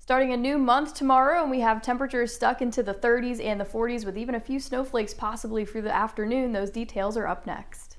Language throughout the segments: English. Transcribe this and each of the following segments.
Starting a new month tomorrow, and we have temperatures stuck into the 30s and the 40s with even a few snowflakes possibly through the afternoon. Those details are up next.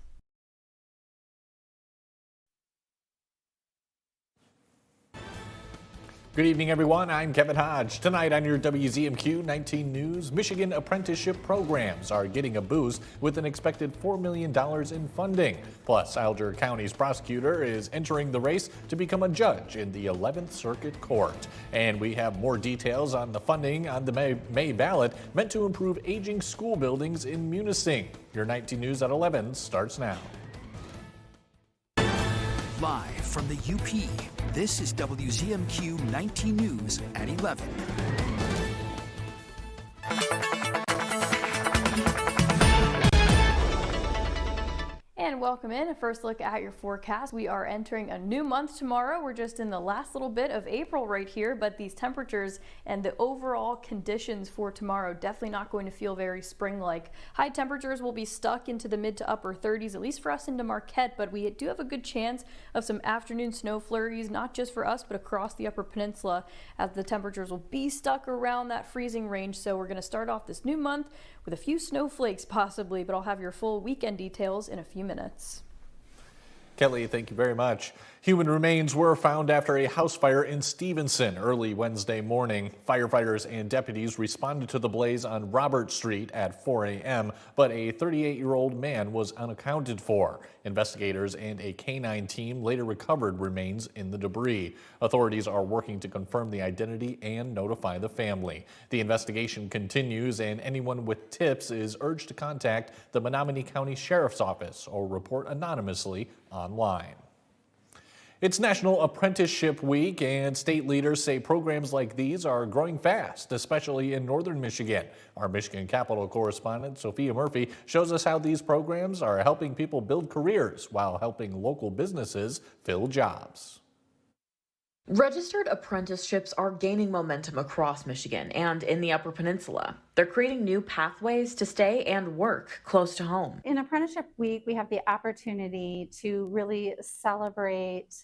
Good evening, everyone. I'm Kevin Hodge. Tonight on your WZMQ 19 News, Michigan apprenticeship programs are getting a boost with an expected $4 million in funding. Plus, Alger County's prosecutor is entering the race to become a judge in the 11th Circuit Court. And we have more details on the funding on the May ballot meant to improve aging school buildings in Munising. Your 19 News at 11 starts now. Live from the UP, this is WZMQ 19 News at 11. And welcome in. A first look at your forecast. We are entering a new month tomorrow. We're just in the last little bit of April right here, but these temperatures and the overall conditions for tomorrow definitely not going to feel very spring-like. High temperatures will be stuck into the mid to upper 30s, at least for us into Marquette, but we do have a good chance of some afternoon snow flurries, not just for us, but across the Upper Peninsula, as the temperatures will be stuck around that freezing range. So we're going to start off this new month with a few snowflakes possibly, but I'll have your full weekend details in a few minutes. Kelly, thank you very much. Human remains were found after a house fire in Stevenson early Wednesday morning. Firefighters and deputies responded to the blaze on Robert Street at 4 a.m., but a 38-year-old man was unaccounted for. Investigators and a canine team later recovered remains in the debris. Authorities are working to confirm the identity and notify the family. The investigation continues, and anyone with tips is urged to contact the Menominee County Sheriff's Office or report anonymously online. It's National Apprenticeship Week, and state leaders say programs like these are growing fast, especially in northern Michigan. Our Michigan Capitol correspondent, Sophia Murphy, shows us how these programs are helping people build careers while helping local businesses fill jobs. Registered apprenticeships are gaining momentum across Michigan and in the Upper Peninsula. They're creating new pathways to stay and work close to home. In Apprenticeship Week, we have the opportunity to really celebrate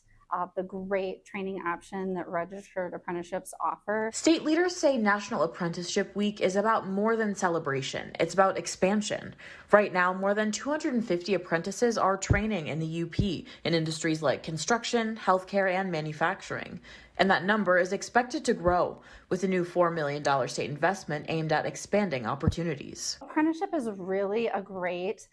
the great training option that registered apprenticeships offer. State leaders say National Apprenticeship Week is about more than celebration. It's about expansion. Right now, more than 250 apprentices are training in the UP in industries like construction, healthcare, and manufacturing. And that number is expected to grow with a new $4 million state investment aimed at expanding opportunities. Apprenticeship is really a great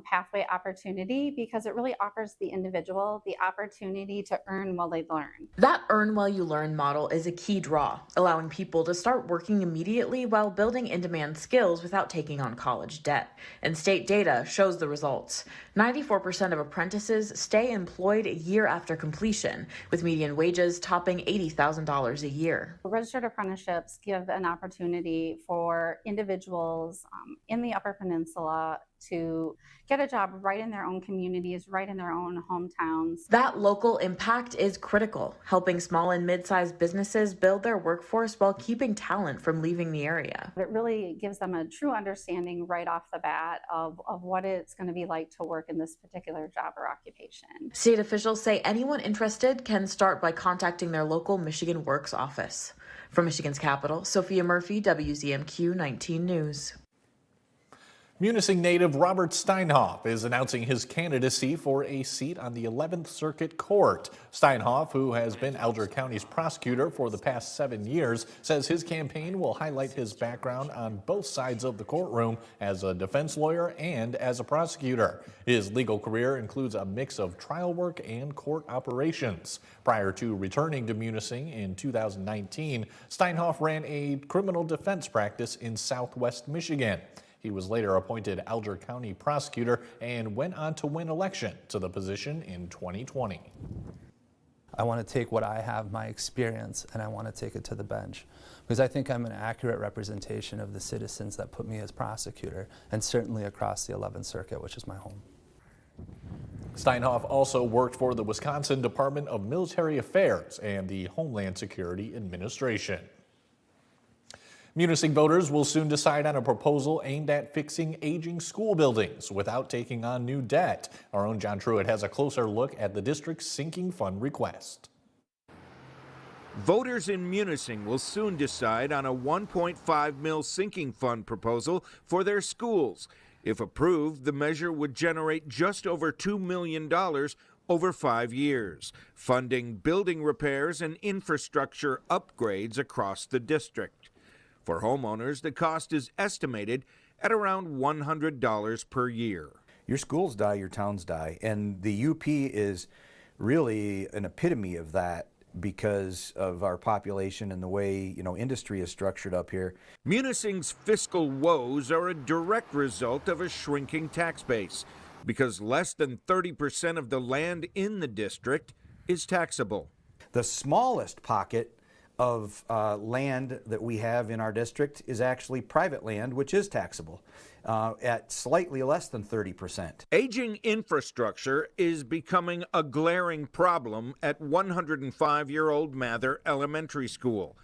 pathway opportunity because it really offers the individual the opportunity to earn while they learn. That earn while you learn model is a key draw, allowing people to start working immediately while building in-demand skills without taking on college debt. And state data shows the results. 94% of apprentices stay employed a year after completion, with median wages topping $80,000 a year. Registered apprenticeships give an opportunity for individuals in the Upper Peninsula to get a job right in their own communities, right in their own hometowns. That local impact is critical, helping small and mid-sized businesses build their workforce while keeping talent from leaving the area. It really gives them a true understanding right off the bat of what it's going to be like to work in this particular job or occupation. State officials say anyone interested can start by contacting their local Michigan Works office. From Michigan's capital, Sophia Murphy, WZMQ 19 News. Munising native Robert Steinhoff is announcing his candidacy for a seat on the 11th Circuit Court. Steinhoff, who has been Alger County's prosecutor for the past 7 years, says his campaign will highlight his background on both sides of the courtroom as a defense lawyer and as a prosecutor. His legal career includes a mix of trial work and court operations. Prior to returning to Munising in 2019, Steinhoff ran a criminal defense practice in Southwest Michigan. He was later appointed Alger County prosecutor and went on to win election to the position in 2020. I want to take what I have, my experience, and I want to take it to the bench because I think I'm an accurate representation of the citizens that put me as prosecutor, and certainly across the 11th Circuit, which is my home. Steinhoff also worked for the Wisconsin Department of Military Affairs and the Homeland Security Administration. Munising voters will soon decide on a proposal aimed at fixing aging school buildings without taking on new debt. Our own John Truitt has a closer look at the district's sinking fund request. Voters in Munising will soon decide on a $1.5 million sinking fund proposal for their schools. If approved, the measure would generate just over $2 million over 5 years, funding building repairs and infrastructure upgrades across the district. For homeowners, the cost is estimated at around $100 per year. Your schools die, your towns die, and the UP is really an epitome of that because of our population and the way, industry is structured up here. Munising's fiscal woes are a direct result of a shrinking tax base because less than 30% of the land in the district is taxable. The smallest pocket of land that we have in our district is actually private land, which is taxable at slightly less than 30%. Aging infrastructure is becoming a glaring problem at 105-year-old Mather Elementary School,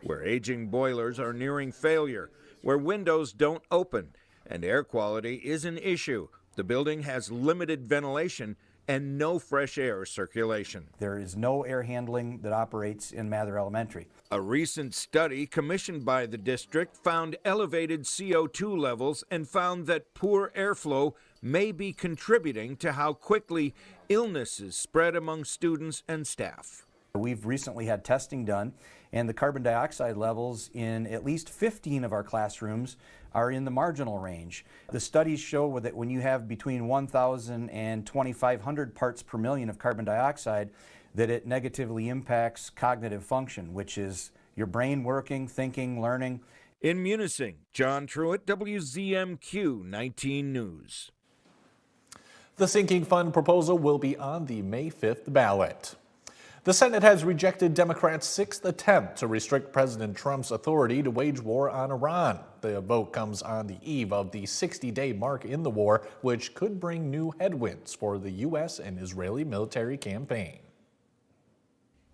where aging boilers are nearing failure, where windows don't open, and air quality is an issue. The building has limited ventilation and no fresh air circulation. There is no air handling that operates in Mather Elementary. A recent study commissioned by the district found elevated CO2 levels and found that poor airflow may be contributing to how quickly illnesses spread among students and staff. We've recently had testing done, and the carbon dioxide levels in at least 15 of our classrooms are in the marginal range. The studies show that when you have between 1,000 and 2,500 parts per million of carbon dioxide, that it negatively impacts cognitive function, which is your brain working, thinking, learning. In Munising, John Truitt, WZMQ 19 News. The sinking fund proposal will be on the May 5th ballot. The Senate has rejected Democrats' sixth attempt to restrict President Trump's authority to wage war on Iran. The vote comes on the eve of the 60-day mark in the war, which could bring new headwinds for the U.S. and Israeli military campaign.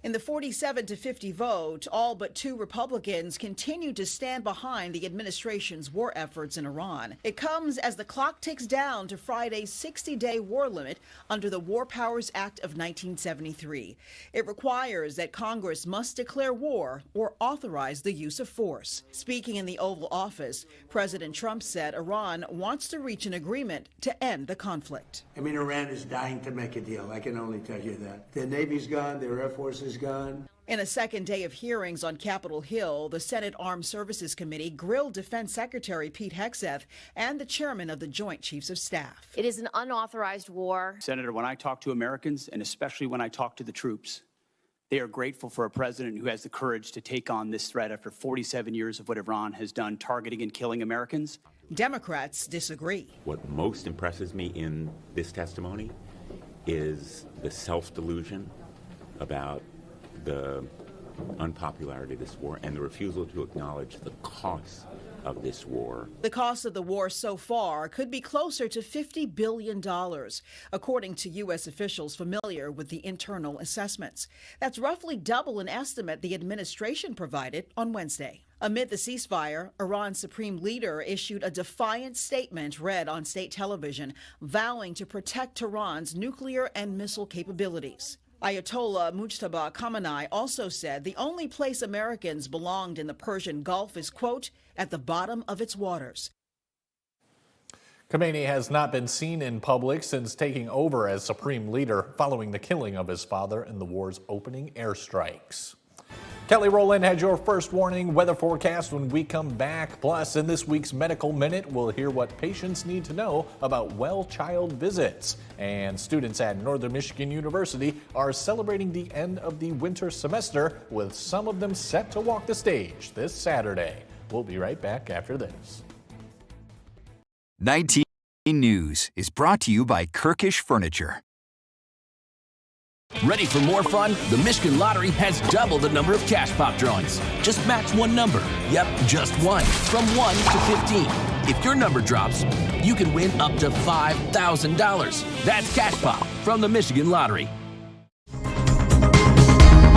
In the 47-50 vote, all but 2 Republicans continue to stand behind the administration's war efforts in Iran. It comes as the clock ticks down to Friday's 60-day war limit under the War Powers Act of 1973. It requires that Congress must declare war or authorize the use of force. Speaking in the Oval Office, President Trump said Iran wants to reach an agreement to end the conflict. Iran is dying to make a deal. I can only tell you that. Their Navy's gone, their Air Force is gone. In a second day of hearings on Capitol Hill, the Senate Armed Services Committee grilled Defense Secretary Pete Hegseth and the chairman of the Joint Chiefs of Staff. It is an unauthorized war. Senator, when I talk to Americans, and especially when I talk to the troops, they are grateful for a president who has the courage to take on this threat after 47 years of what Iran has done, targeting and killing Americans. Democrats disagree. What most impresses me in this testimony is the self-delusion about the unpopularity of this war and the refusal to acknowledge the cost of this war. The cost of the war so far could be closer to $50 billion, according to U.S. officials familiar with the internal assessments. That's roughly double an estimate the administration provided on Wednesday. Amid the ceasefire, Iran's supreme leader issued a defiant statement read on state television, vowing to protect Tehran's nuclear and missile capabilities. Ayatollah Mujtaba Khamenei also said the only place Americans belonged in the Persian Gulf is, quote, at the bottom of its waters. Khamenei has not been seen in public since taking over as supreme leader following the killing of his father in the war's opening airstrikes. Kelly Rowland has your first warning weather forecast when we come back. Plus, in this week's Medical Minute, we'll hear what patients need to know about well child visits. And students at Northern Michigan University are celebrating the end of the winter semester, with some of them set to walk the stage this Saturday. We'll be right back after this. 19 News is brought to you by Kirkish Furniture. Ready for more fun? The Michigan Lottery has double the number of cash pop drawings. Just match one number. Yep, just one. From 1 to 15. If your number drops, you can win up to $5,000. That's cash pop from the Michigan Lottery.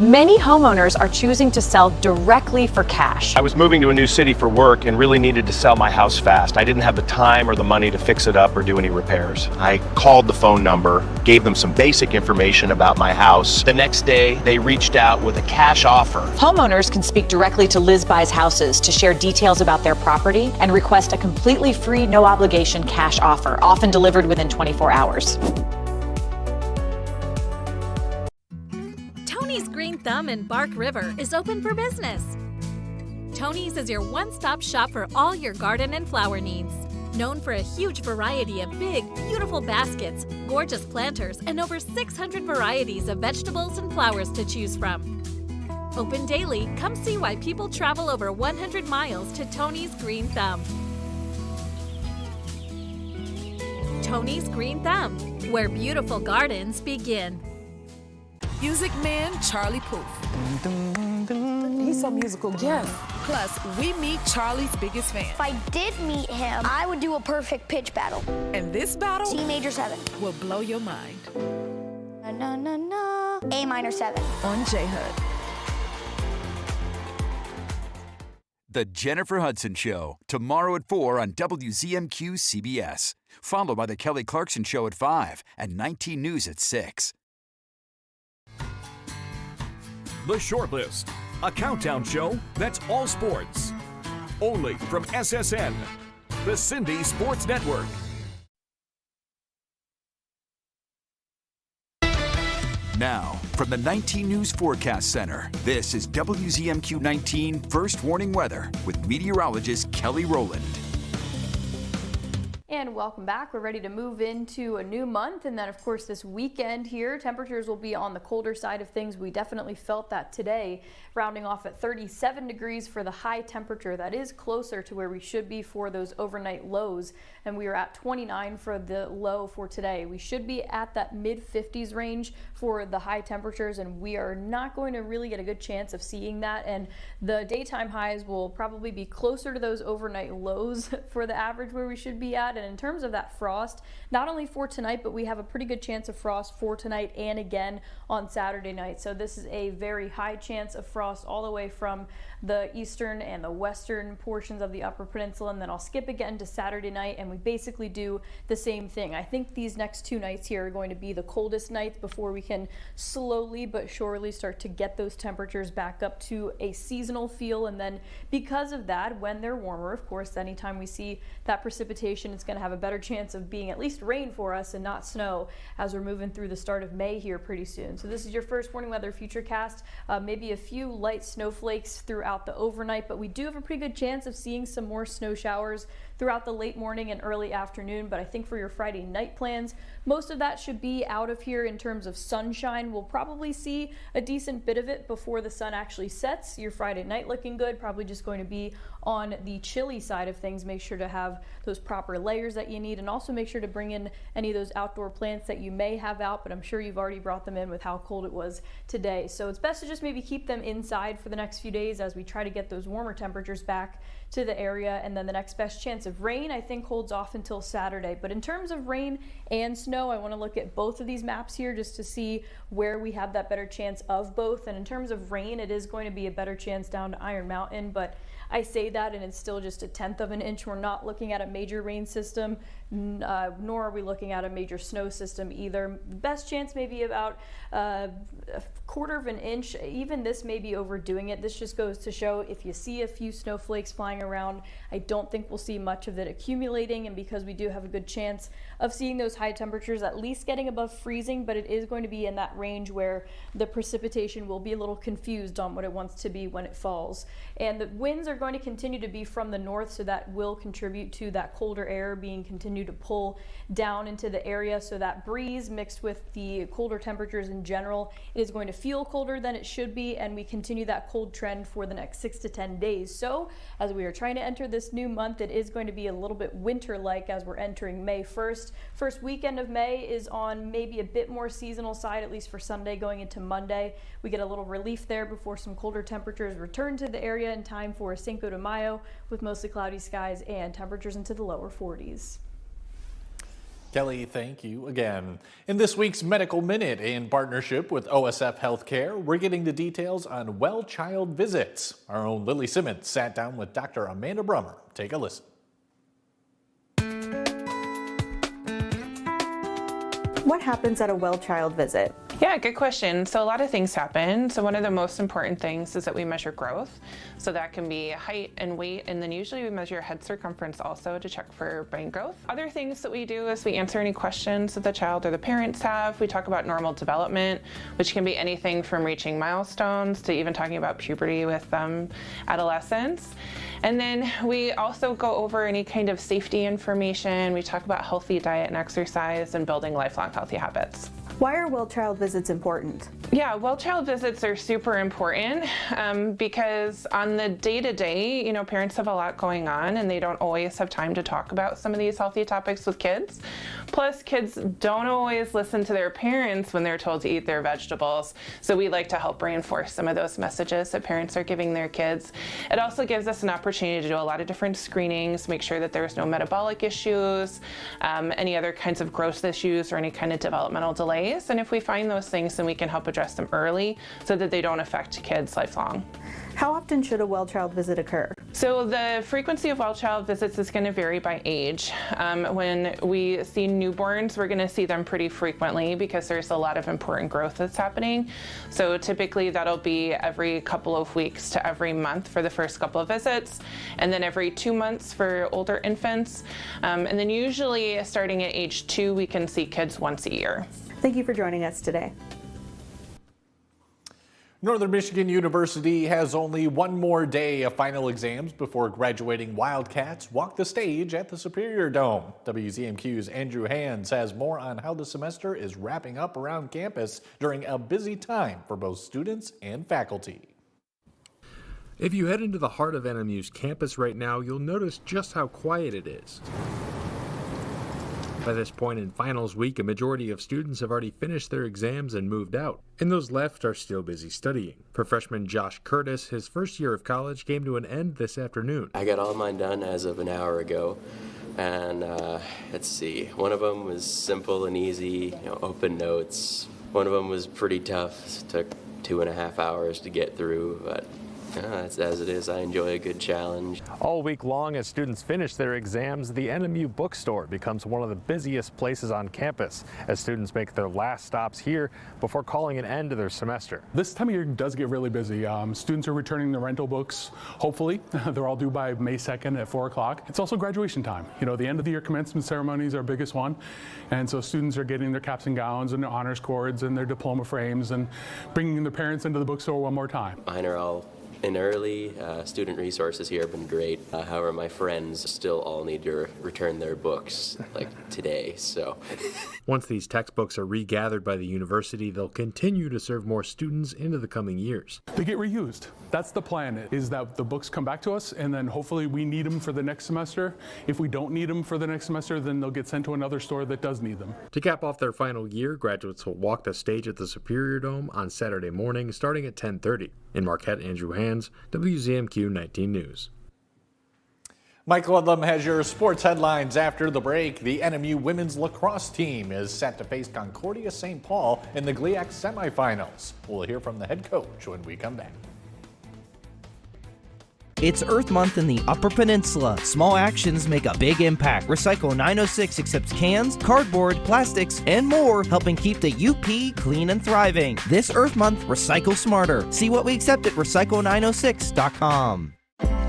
Many homeowners are choosing to sell directly for cash. I was moving to a new city for work and really needed to sell my house fast. I didn't have the time or the money to fix it up or do any repairs. I called the phone number, gave them some basic information about my house. The next day, they reached out with a cash offer. Homeowners can speak directly to Liz Buys Houses to share details about their property and request a completely free, no obligation cash offer, often delivered within 24 hours. Tony's Green Thumb in Bark River is open for business. Tony's is your one-stop shop for all your garden and flower needs. Known for a huge variety of big, beautiful baskets, gorgeous planters, and over 600 varieties of vegetables and flowers to choose from. Open daily, come see why people travel over 100 miles to Tony's Green Thumb. Tony's Green Thumb, where beautiful gardens begin. Music man Charlie Puth. He's so musical. Yes. Plus, we meet Charlie's biggest fan. If I did meet him, I would do a perfect pitch battle. And this battle, C major 7, will blow your mind. Na na na. A minor 7 on J Hud. The Jennifer Hudson Show, tomorrow at 4 on WZMQ CBS. Followed by The Kelly Clarkson Show at 5 and 19 News at 6. The Shortlist, a countdown show that's all sports. Only from SSN, the Cindy Sports Network. Now, from the 19 News Forecast Center, this is WZMQ 19 First Warning Weather with meteorologist Kelly Rowland. And welcome back. We're ready to move into a new month, and then of course this weekend here, temperatures will be on the colder side of things. We definitely felt that today, rounding off at 37 degrees for the high temperature. That is closer to where we should be for those overnight lows, and we are at 29 for the low for today. We should be at that mid-50s range for the high temperatures, and we are not going to really get a good chance of seeing that, and the daytime highs will probably be closer to those overnight lows for the average where we should be at. And in terms of that frost, not only for tonight, but we have a pretty good chance of frost for tonight and again on Saturday night. So this is a very high chance of frost all the way from the eastern and the western portions of the Upper Peninsula, and then I'll skip again to Saturday night, and we basically do the same thing. I think these next 2 nights here are going to be the coldest nights before we can slowly but surely start to get those temperatures back up to a seasonal feel. And then because of that, when they're warmer, of course, anytime we see that precipitation, it's going to have a better chance of being at least rain for us and not snow as we're moving through the start of May here pretty soon. So this is your first warning weather futurecast. Maybe a few light snowflakes throughout the overnight, but we do have a pretty good chance of seeing some more snow showers throughout the late morning and early afternoon. But I think for your Friday night plans, most of that should be out of here in terms of sunshine. We'll probably see a decent bit of it before the sun actually sets. Your Friday night looking good, probably just going to be on the chilly side of things. Make sure to have those proper layers that you need, and also make sure to bring in any of those outdoor plants that you may have out, but I'm sure you've already brought them in with how cold it was today. So it's best to just maybe keep them inside for the next few days as we try to get those warmer temperatures back to the area. And then the next best chance of rain, I think, holds off until Saturday. But in terms of rain and snow, I want to look at both of these maps here just to see where we have that better chance of both. And in terms of rain, it is going to be a better chance down to Iron Mountain, but I say that and it's still just 1/10 of an inch. We're not looking at a major rain system, nor are we looking at a major snow system either. Best chance maybe about a 1/4 of an inch. Even this may be overdoing it. This just goes to show if you see a few snowflakes flying around, I don't think we'll see much of it accumulating. And because we do have a good chance of seeing those high temperatures at least getting above freezing, but it is going to be in that range where the precipitation will be a little confused on what it wants to be when it falls. And the winds are going to continue to be from the north, so that will contribute to that colder air being continued to pull down into the area. So that breeze mixed with the colder temperatures in general, it is going to feel colder than it should be, and we continue that cold trend for the next 6 to 10 days. So as we are trying to enter this new month, it is going to be a little bit winter-like as we're entering May 1st. First weekend of May is on maybe a bit more seasonal side, at least for Sunday going into Monday. We get a little relief there before some colder temperatures return to the area in time for Cinco de Mayo, with mostly cloudy skies and temperatures into the lower 40s. Kelly, thank you again. In this week's Medical Minute, in partnership with OSF Healthcare, we're getting the details on well child visits. Our own Lily Simmons sat down with Dr. Amanda Brummer. Take a listen. What happens at a well child visit? Yeah, good question. So a lot of things happen. So one of the most important things is that we measure growth. So that can be height and weight, and then usually we measure head circumference also to check for brain growth. Other things that we do is we answer any questions that the child or the parents have. We talk about normal development, which can be anything from reaching milestones to even talking about puberty with adolescents. And then we also go over any kind of safety information. We talk about healthy diet and exercise and building lifelong healthy habits. Why are well child visits important? Yeah, well child visits are super important because on the day-to-day, parents have a lot going on and they don't always have time to talk about some of these healthy topics with kids. Plus, kids don't always listen to their parents when they're told to eat their vegetables. So we like to help reinforce some of those messages that parents are giving their kids. It also gives us an opportunity to do a lot of different screenings, make sure that there's no metabolic issues, any other kinds of growth issues or any kind of developmental delays. And if we find those things, then we can help address them early so that they don't affect kids lifelong. How often should a well child visit occur? So the frequency of well child visits is going to vary by age. When we see newborns, we're going to see them pretty frequently because there's a lot of important growth that's happening. So typically that'll be every couple of weeks to every month for the first couple of visits, and then every 2 months for older infants. And then usually starting at age 2, we can see kids once a year. Thank you for joining us today. Northern Michigan University has only one more day of final exams before graduating Wildcats walk the stage at the Superior Dome. WZMQ's Andrew Hands has more on how the semester is wrapping up around campus during a busy time for both students and faculty. If you head into the heart of NMU's campus right now, you'll notice just how quiet it is. By this point in finals week, a majority of students have already finished their exams and moved out, and those left are still busy studying. For freshman Josh Curtis, his first year of college came to an end this afternoon. I got all mine done as of an hour ago, and let's see, one of them was simple and easy, open notes. One of them was pretty tough. It took 2.5 hours to get through, but that's as it is. I enjoy a good challenge. All week long, as students finish their exams, the NMU bookstore becomes one of the busiest places on campus as students make their last stops here before calling an end to their semester. This time of year does get really busy. Students are returning their rental books, hopefully. They're all due by May 2nd at 4 o'clock. It's also graduation time. The end of the year commencement ceremony is our biggest one. And so students are getting their caps and gowns and their honors cords and their diploma frames and bringing their parents into the bookstore one more time. Mine are all in early. Student resources here have been great. However, my friends still all need to return their books today. So once these textbooks are regathered by the university, they'll continue to serve more students into the coming years. They get reused. That's the plan, is that the books come back to us and then hopefully we need them for the next semester. If we don't need them for the next semester, then they'll get sent to another store that does need them. To cap off their final year, graduates will walk the stage at the Superior Dome on Saturday morning starting at 10:30. In Marquette, Andrew Hands, WZMQ 19 News. Mike Ludlam has your sports headlines after the break. The NMU women's lacrosse team is set to face Concordia St. Paul in the GLIAC semifinals. We'll hear from the head coach when we come back. It's Earth Month in the Upper Peninsula. Small actions make a big impact. Recycle 906 accepts cans, cardboard, plastics, and more, helping keep the UP clean and thriving. This Earth Month, recycle smarter. See what we accept at recycle906.com.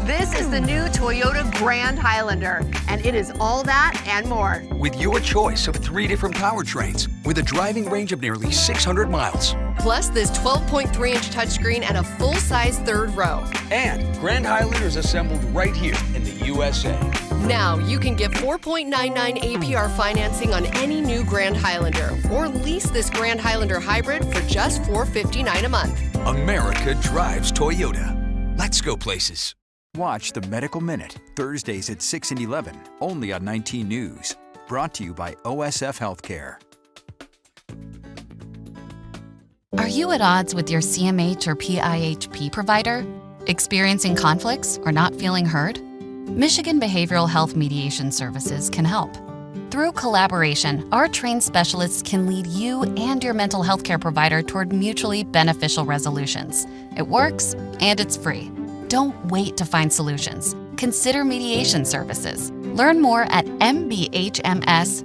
This is the new Toyota Grand Highlander, and it is all that and more. With your choice of 3 different powertrains, with a driving range of nearly 600 miles. Plus this 12.3-inch touchscreen and a full-size third row. And Grand Highlander is assembled right here in the USA. Now you can get 4.99 APR financing on any new Grand Highlander, or lease this Grand Highlander hybrid for just $459 a month. America drives Toyota. Let's go places. Watch the Medical Minute, Thursdays at 6 and 11, only on 19 News. Brought to you by OSF Healthcare. Are you at odds with your CMH or PIHP provider? Experiencing conflicts or not feeling heard? Michigan Behavioral Health Mediation Services can help. Through collaboration, our trained specialists can lead you and your mental health care provider toward mutually beneficial resolutions. It works, and it's free. Don't wait to find solutions. Consider mediation services. Learn more at mbhms.com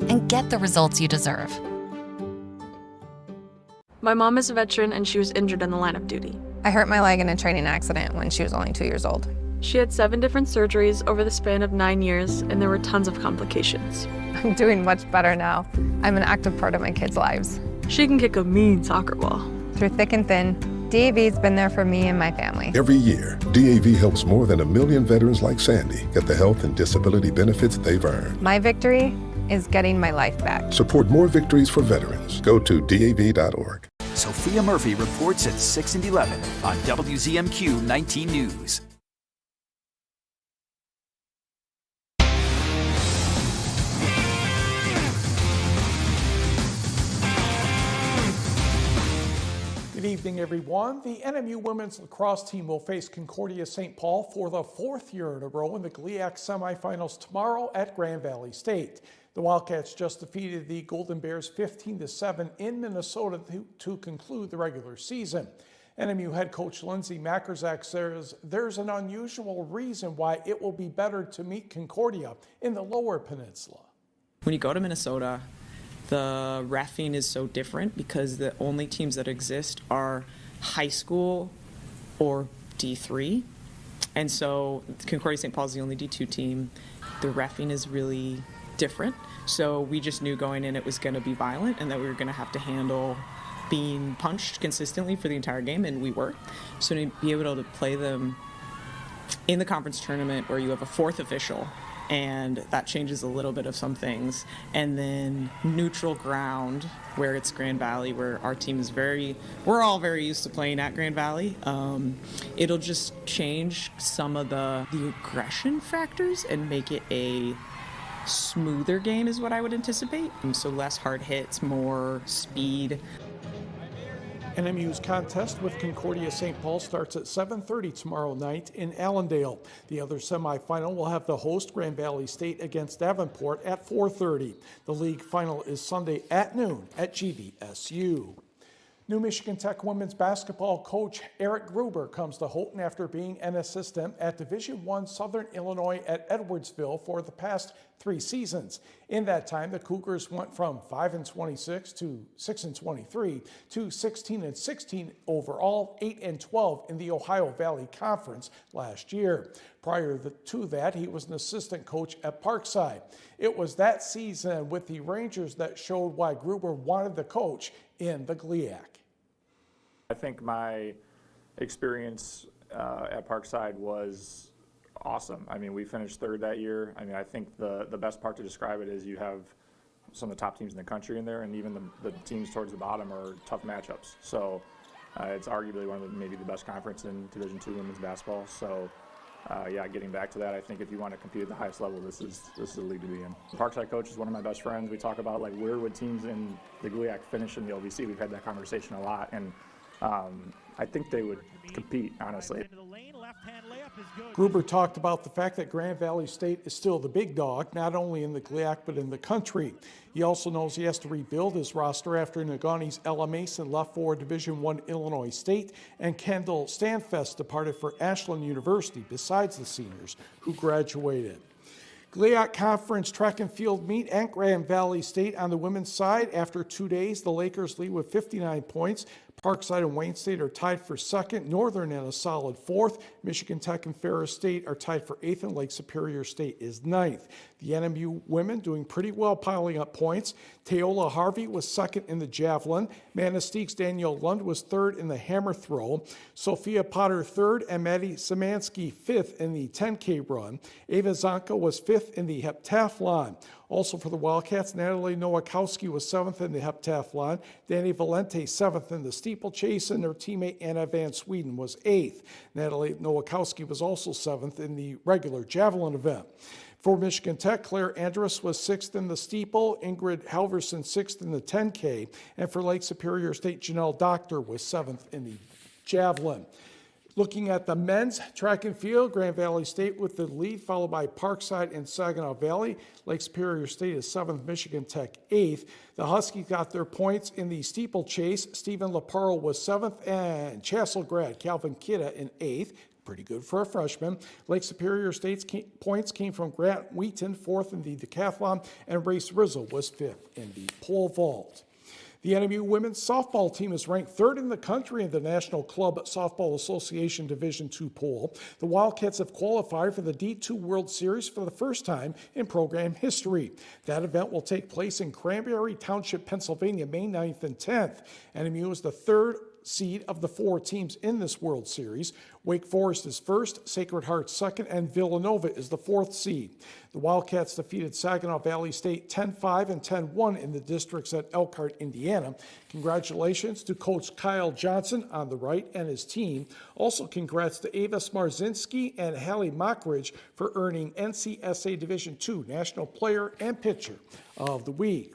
and get the results you deserve. My mom is a veteran and she was injured in the line of duty. I hurt my leg in a training accident when she was only 2 years old. She had 7 different surgeries over the span of 9 years, and there were tons of complications. I'm doing much better now. I'm an active part of my kids' lives. She can kick a mean soccer ball. Through thick and thin, DAV's been there for me and my family. Every year, DAV helps more than 1 million veterans like Sandy get the health and disability benefits they've earned. My victory is getting my life back. Support more victories for veterans. Go to DAV.org. Sophia Murphy reports at 6 and 11 on WZMQ 19 News. Good evening, everyone. The NMU women's lacrosse team will face Concordia St. Paul for the 4th year in a row in the GLIAC semifinals tomorrow at Grand Valley State. The Wildcats just defeated the Golden Bears 15-7 in Minnesota to conclude the regular season. NMU head coach Lindsey Mackerzak says there's an unusual reason why it will be better to meet Concordia in the Lower Peninsula. When you go to Minnesota, the reffing is so different because the only teams that exist are high school or D3. And so Concordia St. Paul is the only D2 team. The reffing is really different. So we just knew going in it was going to be violent and that we were going to have to handle being punched consistently for the entire game, and we were. So to be able to play them in the conference tournament where you have a 4th official, and that changes a little bit of some things. And then neutral ground where it's Grand Valley, where our team is we're all very used to playing at Grand Valley. It'll just change some of the aggression factors and make it a smoother game is what I would anticipate. So less hard hits, more speed. NMU's contest with Concordia St. Paul starts at 7:30 tomorrow night in Allendale. The other semifinal will have the host Grand Valley State against Davenport at 4:30. The league final is Sunday at noon at GVSU. New Michigan Tech women's basketball coach Eric Gruber comes to Houghton after being an assistant at Division I Southern Illinois at Edwardsville for the past 3 seasons. In that time, the Cougars went from 5-26 to 6-23 to 16-16 overall, 8-12 in the Ohio Valley Conference last year. Prior to that, he was an assistant coach at Parkside. It was that season with the Rangers that showed why Gruber wanted the coach in the GLIAC. I think my experience at Parkside was awesome. I mean, we finished 3rd that year. I mean, I think the best part to describe it is you have some of the top teams in the country in there, and even the teams towards the bottom are tough matchups. So it's arguably one of maybe the best conference in Division II women's basketball. So yeah, getting back to that, I think if you want to compete at the highest level, this is the league to be in. The Parkside coach is one of my best friends. We talk about like where would teams in the GLIAC finish in the OVC. We've had that conversation a lot, and I think they would compete, honestly. Gruber talked about the fact that Grand Valley State is still the big dog, not only in the GLIAC but in the country. He also knows he has to rebuild his roster after Negaunee Ella Mason left for Division I Illinois State and Kendall Stanfest departed for Ashland University, besides the seniors who graduated. GLIAC Conference track and field meet at Grand Valley State on the women's side. After 2 days, the Lakers lead with 59 points. Parkside and Wayne State are tied for 2nd, Northern in a solid 4th. Michigan Tech and Ferris State are tied for 8th, and Lake Superior State is 9th. The NMU women doing pretty well, piling up points. Teola Harvey was 2nd in the javelin. Manasteek's Danielle Lund was 3rd in the hammer throw. Sophia Potter 3rd, and Maddie Szymanski 5th in the 10K run. Ava Zonka was 5th in the heptathlon. Also for the Wildcats, Natalie Nowakowski was 7th in the heptathlon. Danny Valente 7th in the steeplechase, and her teammate Anna Van Sweden was 8th. Natalie Nowakowski was also 7th in the regular javelin event. For Michigan Tech, Claire Andrus was 6th in the steeple, Ingrid Halverson 6th in the 10K, and for Lake Superior State, Janelle Doctor was 7th in the javelin. Looking at the men's track and field, Grand Valley State with the lead, followed by Parkside and Saginaw Valley. Lake Superior State is 7th, Michigan Tech 8th. The Huskies got their points in the steeplechase. Stephen Laparle was 7th, and Chassel grad Calvin Kidda in 8th. Pretty good for a freshman. Lake Superior State's points came from Grant Wheaton, 4th in the decathlon, and Race Rizzo was 5th in the pole vault. The NMU women's softball team is ranked 3rd in the country in the National Club Softball Association Division II poll. The Wildcats have qualified for the D2 World Series for the first time in program history. That event will take place in Cranberry Township, Pennsylvania, May 9th and 10th. NMU is the 3rd seed of the 4 teams in this World Series. Wake Forest is 1st, Sacred Heart 2nd, and Villanova is the 4th seed. The Wildcats defeated Saginaw Valley State 10-5 and 10-1 in the districts at Elkhart, Indiana. Congratulations to Coach Kyle Johnson on the right and his team. Also congrats to Ava Smarzinski and Hallie Mockridge for earning NCSA Division II National Player and Pitcher of the Week.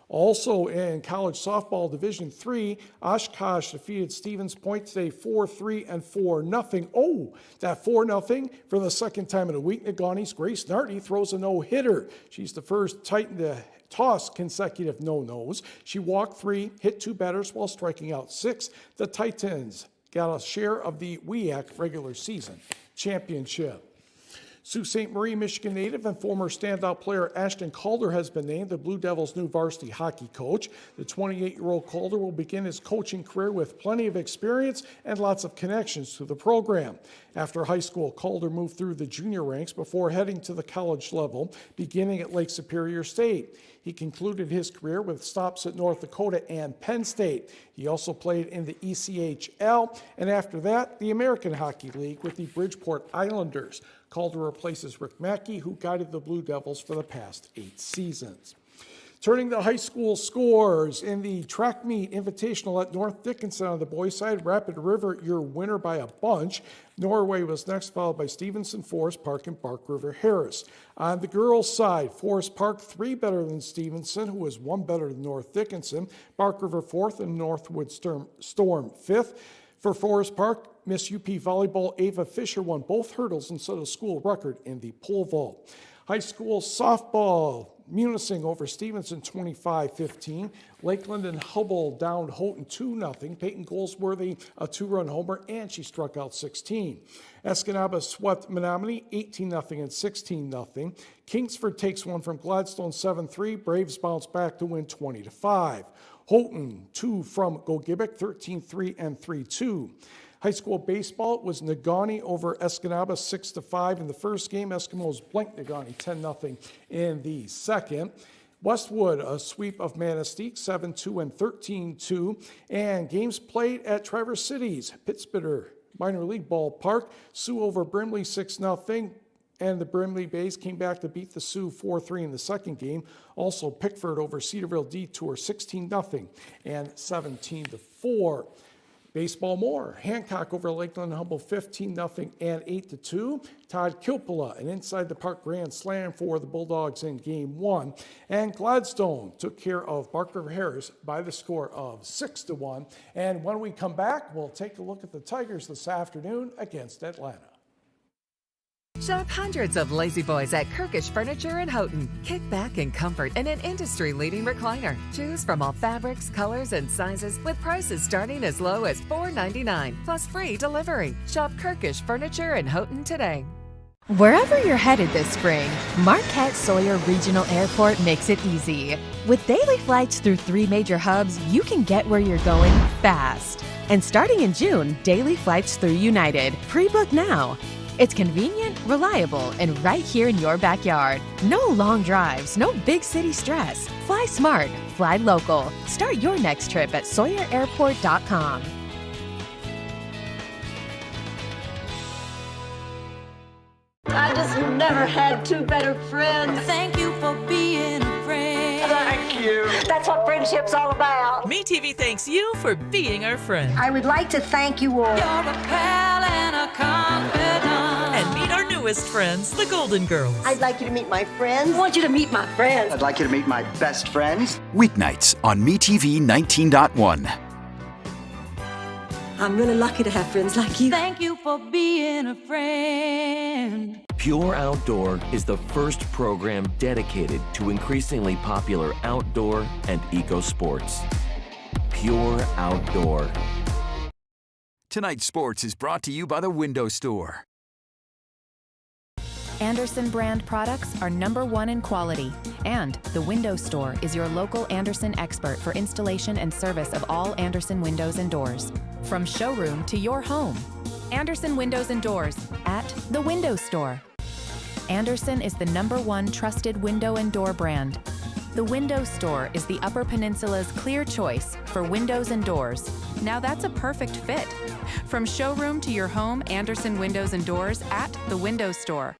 Also in college softball Division III, Oshkosh defeated Stevens Point today 4-3 and 4-0. Oh, that 4-0 for the second time in a week. Negaunte's Grace Narty throws a no-hitter. She's the first Titan to toss consecutive no-nos. She walked 3, hit 2 batters while striking out 6. The Titans got a share of the WEAC regular season championship. Sault Ste. Marie, Michigan native and former standout player Ashton Calder has been named the Blue Devils' new varsity hockey coach. The 28-year-old Calder will begin his coaching career with plenty of experience and lots of connections to the program. After high school, Calder moved through the junior ranks before heading to the college level, beginning at Lake Superior State. He concluded his career with stops at North Dakota and Penn State. He also played in the ECHL, and after that, the American Hockey League with the Bridgeport Islanders. Calder replaces Rick Mackey, who guided the Blue Devils for the past 8 seasons. Turning to high school scores, in the track meet invitational at North Dickinson on the boys' side, Rapid River, your winner by a bunch. Norway was next, followed by Stevenson, Forest Park, and Bark River Harris. On the girls' side, Forest Park 3 better than Stevenson, who was 1 better than North Dickinson. Bark River 4th and Northwood Storm 5th. For Forest Park, Miss UP Volleyball Ava Fisher won both hurdles and set a school record in the pole vault. High school softball, Munising over Stevenson 25-15. Lakeland and Hubble downed Houghton 2-0. Peyton Goldsworthy a 2-run homer, and she struck out 16. Escanaba swept Menominee 18-0 and 16-0. Kingsford takes one from Gladstone 7-3. Braves bounce back to win 20-5. Houghton 2 from Gogibic 13-3 and 3-2. High school baseball was Negaunee over Escanaba 6-5 in the first game. Eskimos blanked Negaunee 10-0 in the second. Westwood a sweep of Manistee 7-2 and 13-2. And games played at Traverse City's Pittsburgh Minor League Ballpark. Sioux over Brimley 6-0. And the Brimley Bays came back to beat the Sioux 4-3 in the second game. Also Pickford over Cedarville Detour 16-0 and 17-4. Baseball more. Hancock over Lakeland Humble 15-0 and 8-2. Todd Kilpala, an inside the park grand slam for the Bulldogs in game 1. And Gladstone took care of Bark River Harris by the score of 6-1. And when we come back, we'll take a look at the Tigers this afternoon against Atlanta. Shop hundreds of Lazy Boys at Kirkish Furniture in Houghton. Kick back in comfort in an industry-leading recliner. Choose from all fabrics, colors, and sizes with prices starting as low as $4.99 plus free delivery. Shop Kirkish Furniture in Houghton today. Wherever you're headed this spring, Marquette Sawyer Regional Airport makes it easy. With daily flights through 3 major hubs, you can get where you're going fast. And starting in June, daily flights through United. Pre-book now. It's convenient, reliable, and right here in your backyard. No long drives, no big city stress. Fly smart, fly local. Start your next trip at SawyerAirport.com. I just never had 2 better friends. Thank you for being a friend. Thank you. That's what friendship's all about. MeTV thanks you for being our friend. I would like to thank you all. You're a pal and a confidant. And meet our newest friends, the Golden Girls. I'd like you to meet my friends. I want you to meet my friends. I'd like you to meet my best friends. Weeknights on MeTV 19.1. I'm really lucky to have friends like you. Thank you for being a friend. Pure Outdoor is the first program dedicated to increasingly popular outdoor and eco sports. Pure Outdoor. Tonight's sports is brought to you by the Window Store. Andersen brand products are #1 in quality, and the Window Store is your local Andersen expert for installation and service of all Andersen windows and doors. From showroom to your home, Andersen Windows and Doors at the Window Store. Andersen is the #1 trusted window and door brand. The Window Store is the Upper Peninsula's clear choice for windows and doors. Now that's a perfect fit. From showroom to your home, Andersen Windows and Doors at the Window Store.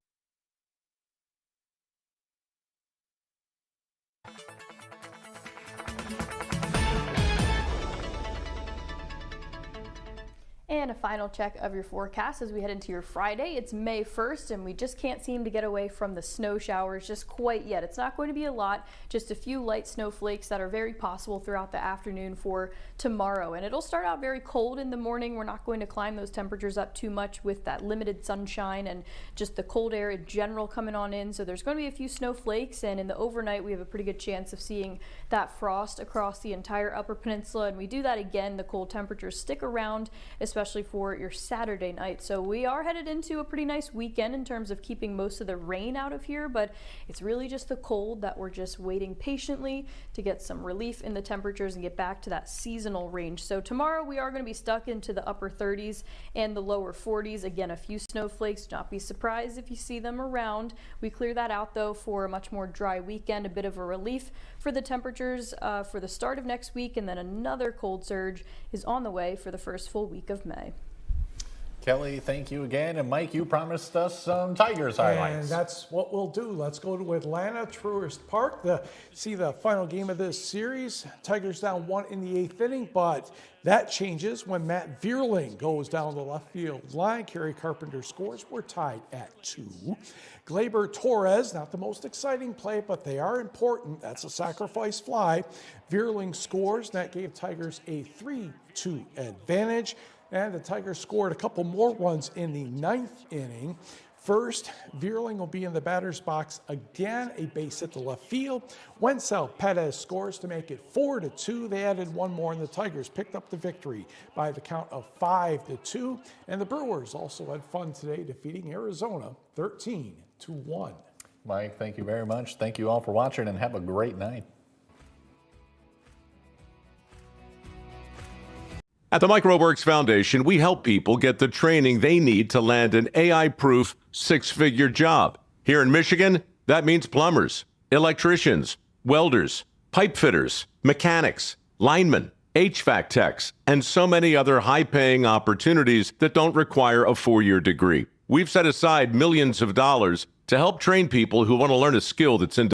And a final check of your forecast as we head into your Friday. It's May 1st and we just can't seem to get away from the snow showers just quite yet. It's not going to be a lot, just a few light snowflakes that are very possible throughout the afternoon for tomorrow. And it'll start out very cold in the morning. We're not going to climb those temperatures up too much with that limited sunshine and just the cold air in general coming on in. So there's going to be a few snowflakes, and in the overnight we have a pretty good chance of seeing that frost across the entire Upper Peninsula. And we do that again, the cold temperatures stick around, especially for your Saturday night. So we are headed into a pretty nice weekend in terms of keeping most of the rain out of here, but it's really just the cold that we're just waiting patiently to get some relief in the temperatures and get back to that seasonal range. So tomorrow we are going to be stuck into the upper 30s and the lower 40s. Again, a few snowflakes. Do not be surprised if you see them around. We clear that out though for a much more dry weekend, a bit of a relief for the temperatures for the start of next week, and then another cold surge is on the way for the first full week of May. Kelly, thank you again. And Mike, you promised us some Tigers highlights. And that's what we'll do. Let's go to Atlanta, Truist Park, to see the final game of this series. Tigers down 1 in the 8th inning, but that changes when Matt Vierling goes down the left field line. Kerry Carpenter scores. We're tied at 2. Gleyber Torres, not the most exciting play, but they are important. That's a sacrifice fly. Vierling scores. That gave Tigers a 3-2 advantage. And the Tigers scored a couple more runs in the 9th inning. First, Vierling will be in the batter's box again, a base hit to left field. Wenzel Perez scores to make it 4-2. They added one more, and the Tigers picked up the victory by the count of 5-2. And the Brewers also had fun today, defeating Arizona 13-1. Mike, thank you very much. Thank you all for watching, and have a great night. At the Mike Roberts Foundation, we help people get the training they need to land an AI-proof 6-figure job. Here in Michigan, that means plumbers, electricians, welders, pipe fitters, mechanics, linemen, HVAC techs, and so many other high-paying opportunities that don't require a 4-year degree. We've set aside millions of dollars to help train people who want to learn a skill that's in